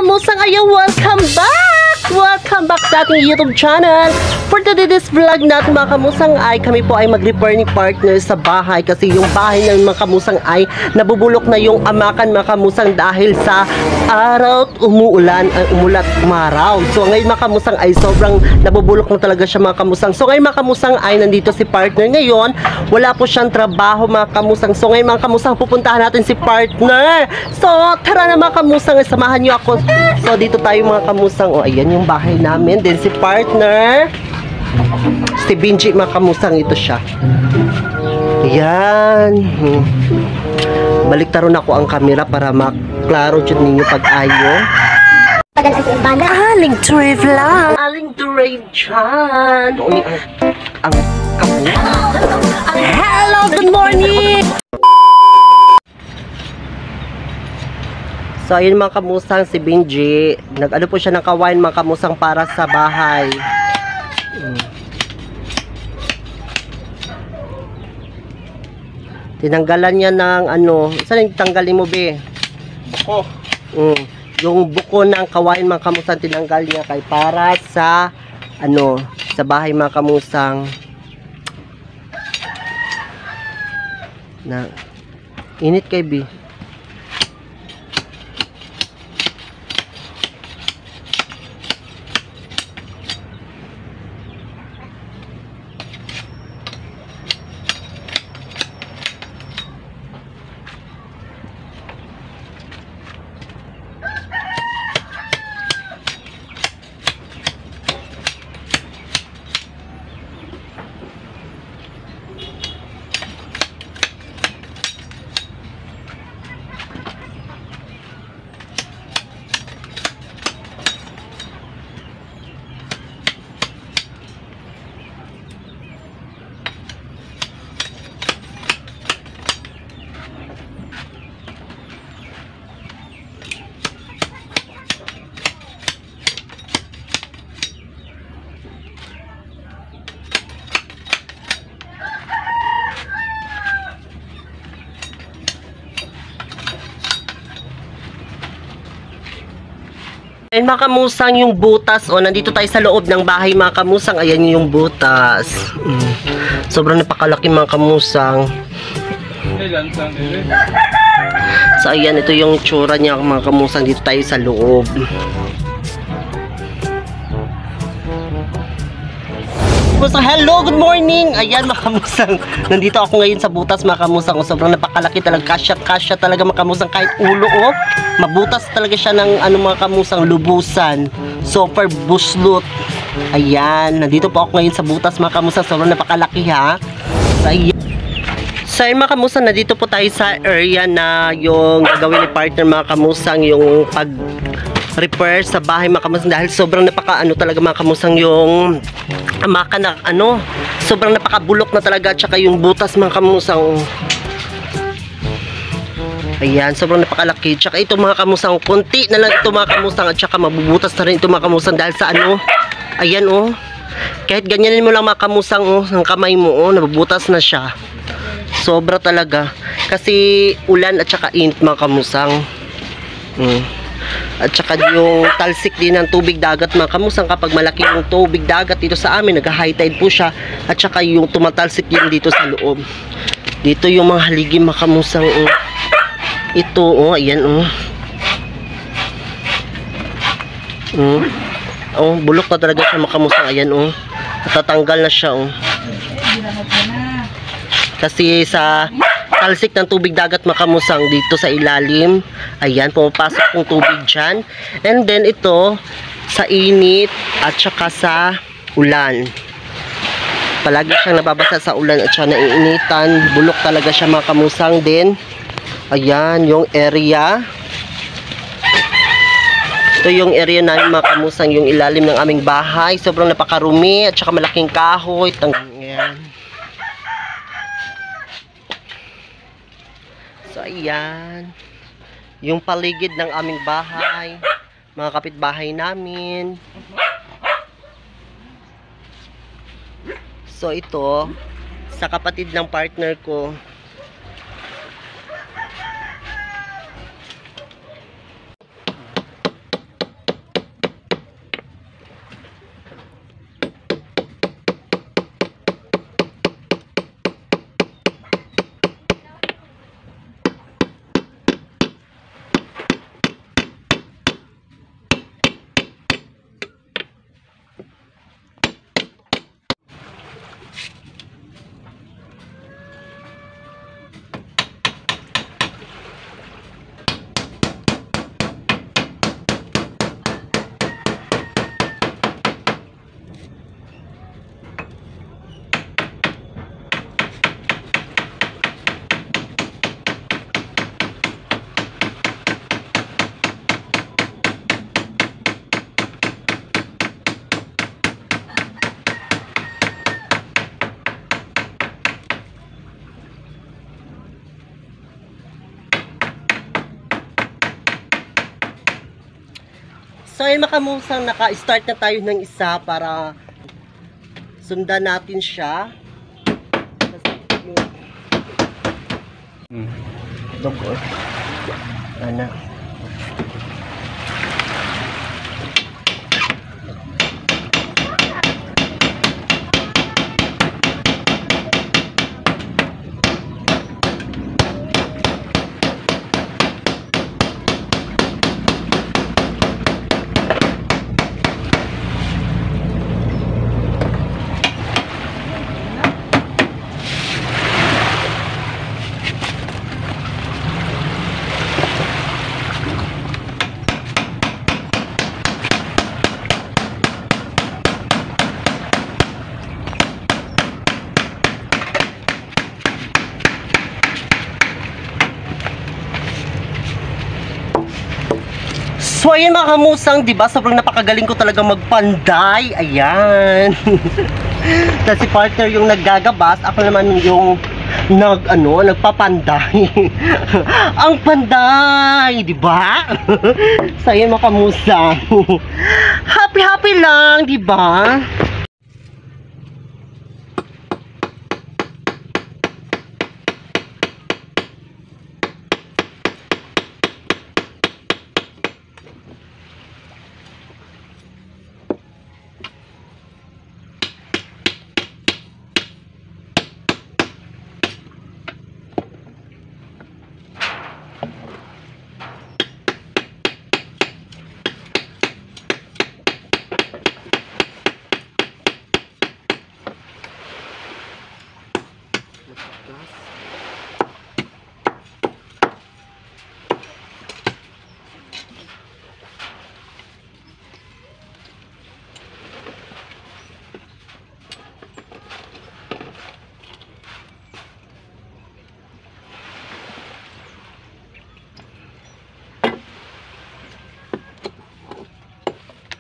kamusang ayaw, welcome back! Welcome back sa ating YouTube channel. For today's vlog natin mga kamusang ay kami po ay mag-repair ni partner sa bahay kasi yung bahay ng mga kamusang ay nabubulok na yung amakan mga kamusang dahil sa araw at umuulan ay umulat umaraw. So ngayon mga kamusang ay sobrang nabubulok na talaga siya mga kamusang. So ngayon mga kamusang ay nandito si partner ngayon. Wala po siyang trabaho mga kamusang. So ngayon mga kamusang pupuntahan natin si partner. So tara na mga kamusang, samahan niyo ako. So dito tayo mga kamusang. O ayan yung bahay namin. Then si partner si Benji mga kamusang, ito siya. Ayan. Baliktaron ako ang camera para maklaro dyan ninyo pag-ayo. Aling Dre vlog. Aling Dre dyan. Ang kamu. Hello, good morning. So ayun mga kamusang, si Benji nag-ano po siya ng kawain mga kamusang para sa bahay. Tinanggalan niya ng ano, saan yung tanggalin mo be? Buko. Yung buko ng kawain mga kamusang tinanggal niya kay para sa ano, sa bahay mga kamusang. Na init kay be. Ayan mga kamusang, yung butas, o nandito tayo sa loob ng bahay mga kamusang. Ayan yung butas. Sobrang napakalaki mga kamusang. So ayan, ito yung tsura niya mga kamusang. Dito tayo sa loob. So, hello, good morning. Ayan mga kamusang, nandito ako ngayon sa butas mga kamusang. Sobrang napakalaki talaga, kasya talaga mga kamusang. Kahit ulo mabutas talaga siya ng ano mga kamusang, lubusan, super buslot. Ayan, nandito po ako ngayon sa butas mga kamusang. Sobrang napakalaki ha. So ayan. So mga kamusang, nandito po tayo sa area na yung gagawin ni partner mga kamusang, yung pag repair sa bahay mga kamusang, dahil sobrang napaka-ano talaga mga kamusang yung amakan na ano, sobrang napakabulok na talaga, tsaka yung butas mga kamusang. Ayan, sobrang napakalaki. Tsaka ito mga kamusang, konti na lang ito mga kamusang, at tsaka mabubutas na rin ito mga kamusang dahil sa ano, ayan kahit ganyanin mo lang mga kamusang ng kamay mo nabubutas na siya. Sobra talaga kasi ulan at tsaka init mga kamusang. At saka yung talsik din ng tubig dagat mga kamusang, kapag malaki yung tubig dagat dito sa amin, nag-high tide po siya, at saka yung tumatalsik din dito sa loob. Dito yung mga haligi mga kamusang. Ito ayan bulok na talaga siya mga kamusang. Ayan natatanggal na siya kasi sa talsik ng tubig dagat mga kamusang dito sa ilalim. Ayan, pumapasok yung tubig dyan. And then ito sa init at saka sa ulan, palagi siyang nababasa sa ulan at saka naiinitan. Bulok talaga siya mga kamusang din. Ayan yung area. Ito yung area namin mga kamusang, yung ilalim ng aming bahay. Sobrang napakarumi at saka malaking kahoy. Ayan. So ayan yung paligid ng aming bahay, mga kapitbahay namin. So ito sa kapatid ng partner ko, So ayun mga kamusang, naka-start na tayo ng isa para sundan natin siya. Dogo. Ano? So ayun mga kamusang, diba? Sobrang napakagaling ko talaga magpanday. Ayan. Tapos si partner yung naggagabas, ako naman yung nagpapanday. Ang panday, diba? So ayun mga kamusang. Happy lang, diba?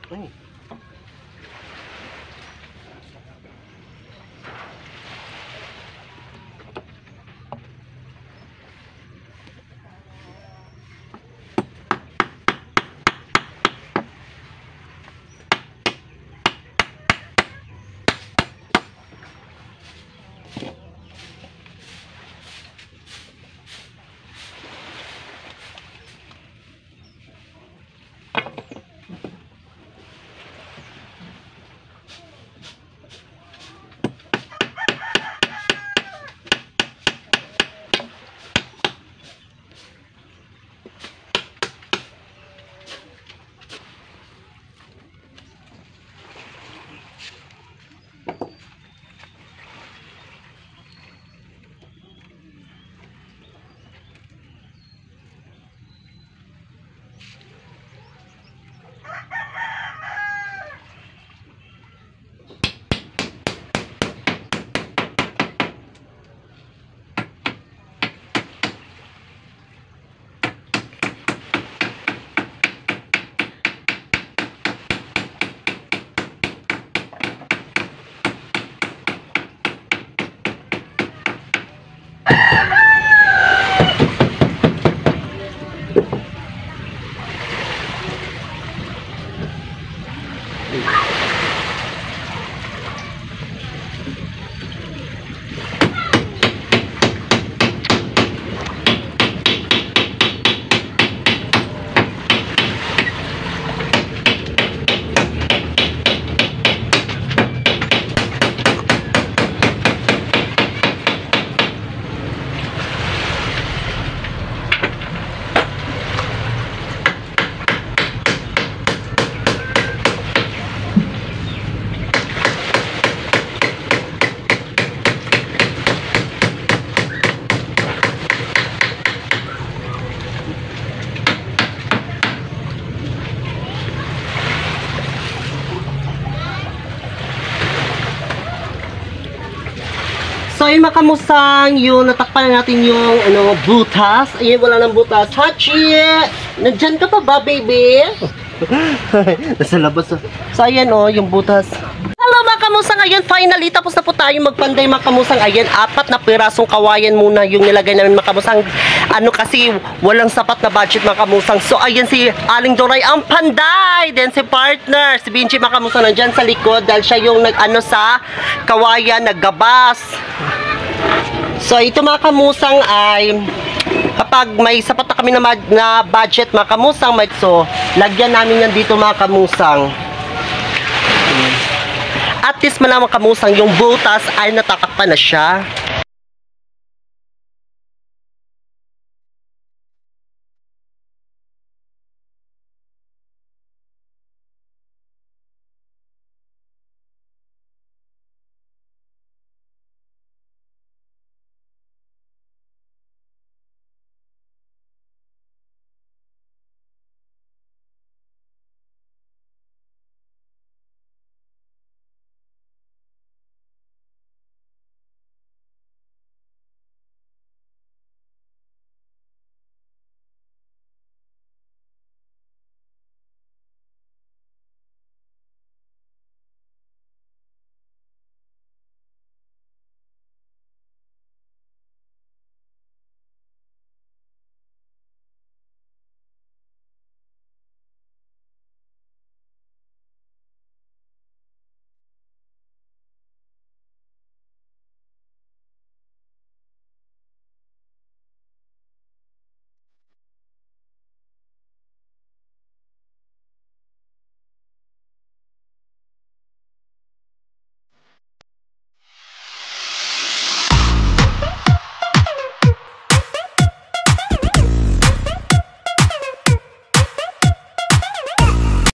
Ay. So ayun mga kamusang, yung natakpan na natin yung butas. Ayun, wala nang butas. Hachi! Nandyan ka pa ba, baby? Nasa labas. So ayan yung butas. Hello mga mga kamusang, ayan, finally, tapos na po tayo magpanday mga kamusang. Ayan, 4 na pirasong kawayan muna yung nilagay namin mga kamusang. Ano kasi, walang sapat na budget mga kamusang. So, ayan si Aling Doray ang panday. Then si partner, si Binchi mga kamusang, nandyan sa likod dahil siya yung nag-ano sa kawayan, naggabas. So, ito mga kamusang ay kapag may sapat na kami na budget mga kamusang, so, lagyan namin yan dito mga kamusang. At least man naman kamusang, yung butas ay natatakpan na siya.